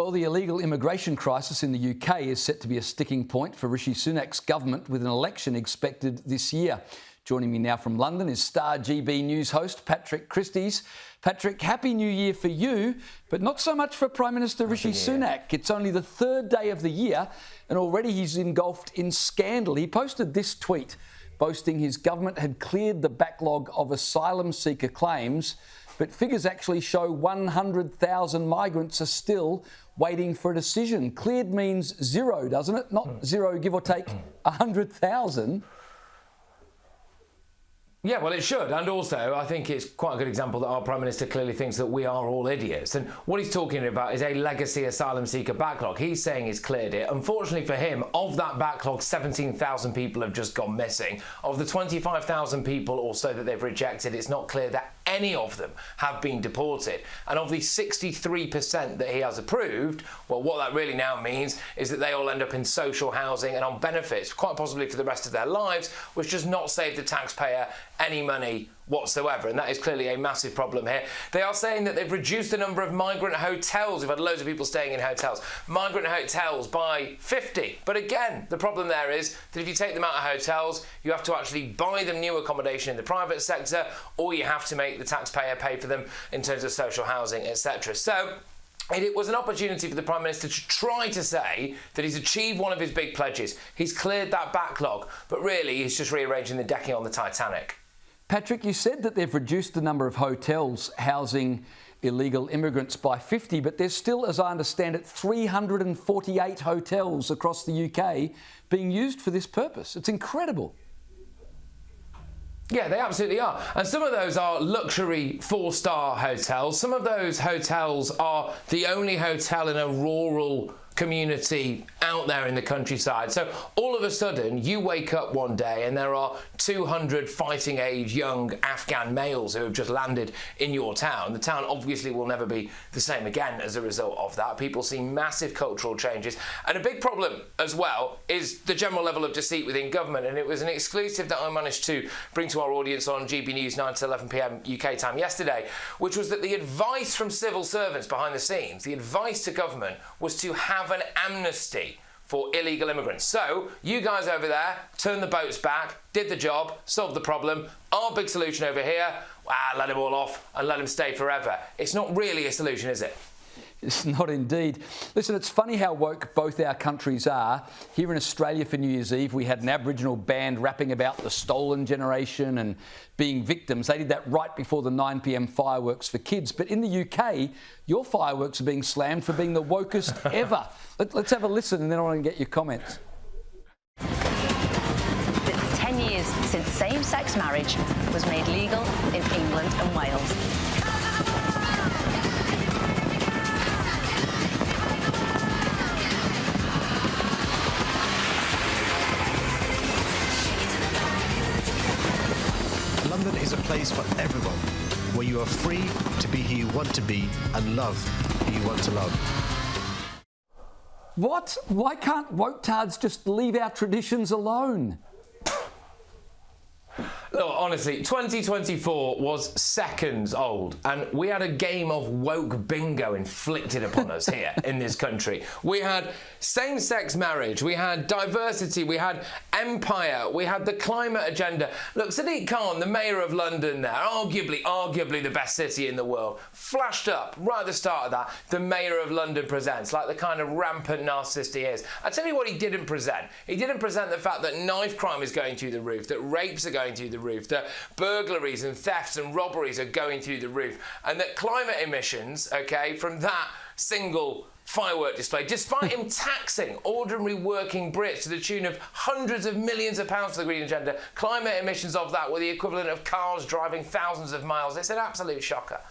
Well, the illegal immigration crisis in the UK is set to be a sticking point for Rishi Sunak's government, with an election expected this year. Joining me now from London is Star GB News host Patrick Christys. Patrick, Happy New Year for you, but not so much for Prime Minister Rishi Sunak. It's only the third day of the year and already he's engulfed in scandal. He posted this tweet boasting his government had cleared the backlog of asylum seeker claims, but figures actually show 100,000 migrants are still waiting for a decision. Cleared means zero, doesn't it? Not zero, give or take 100,000. Yeah, well, it should. And also, I think it's quite a good example that our Prime Minister clearly thinks that we are all idiots. And what he's talking about is a legacy asylum seeker backlog. He's saying he's cleared it. Unfortunately for him, of that backlog, 17,000 people have just gone missing. Of the 25,000 people or so that they've rejected, it's not clear that any of them have been deported. And of the 63% that he has approved, well, what that really now means is that they all end up in social housing and on benefits, quite possibly for the rest of their lives, which does not save the taxpayer any money whatsoever, and that is clearly a massive problem here. They are saying that they've reduced the number of migrant hotels. We've had loads of people staying in hotels. Migrant hotels by 50. But again, the problem there is that if you take them out of hotels, you have to actually buy them new accommodation in the private sector, or you have to make the taxpayer pay for them in terms of social housing, etc. So it was an opportunity for the Prime Minister to try to say that he's achieved one of his big pledges. He's cleared that backlog, but really he's just rearranging the decking on the Titanic. Patrick, you said that they've reduced the number of hotels housing illegal immigrants by 50, but there's still, as I understand it, 348 hotels across the UK being used for this purpose. It's incredible. Yeah, they absolutely are. And some of those are luxury 4-star hotels. Some of those hotels are the only hotel in a rural community out there in the countryside. So all of a sudden you wake up one day and there are 200 fighting age young Afghan males who have just landed in your town. The town obviously will never be the same again as a result of that. People see massive cultural changes, and a big problem as well is the general level of deceit within government. And it was an exclusive that I managed to bring to our audience on GB News 9 to 11 p.m. UK time yesterday, which was that the advice from civil servants behind the scenes, the advice to government, was to have an amnesty for illegal immigrants. So you guys over there turned the boats back, did the job, solved the problem. Our big solution over here, let them all off and let them stay forever. It's not really a solution, is it? It's not indeed. Listen, it's funny how woke both our countries are. Here in Australia for New Year's Eve, we had an Aboriginal band rapping about the stolen generation and being victims. They did that right before the 9 p.m. fireworks for kids. But in the UK, your fireworks are being slammed for being the wokest ever. Let's have a listen and then I want to get your comments. It's 10 years since same-sex marriage was made legal in England and Wales. London is a place for everyone, where you are free to be who you want to be and love who you want to love. What? Why can't woke-tards just leave our traditions alone? Look, honestly, 2024 was seconds old, and we had a game of woke bingo inflicted upon us here in this country. We had same-sex marriage, we had diversity, we had empire, we had the climate agenda. Look, Sadiq Khan, the Mayor of London there, arguably the best city in the world, flashed up right at the start of that, the Mayor of London presents, like the kind of rampant narcissist he is. I tell you what he didn't present. He didn't present the fact that knife crime is going through the roof, that rapes are going through the roof, that burglaries and thefts and robberies are going through the roof, and that climate emissions, from that single firework display, despite him taxing ordinary working Brits to the tune of hundreds of millions of pounds for the green agenda, climate emissions of that were the equivalent of cars driving thousands of miles. It's an absolute shocker.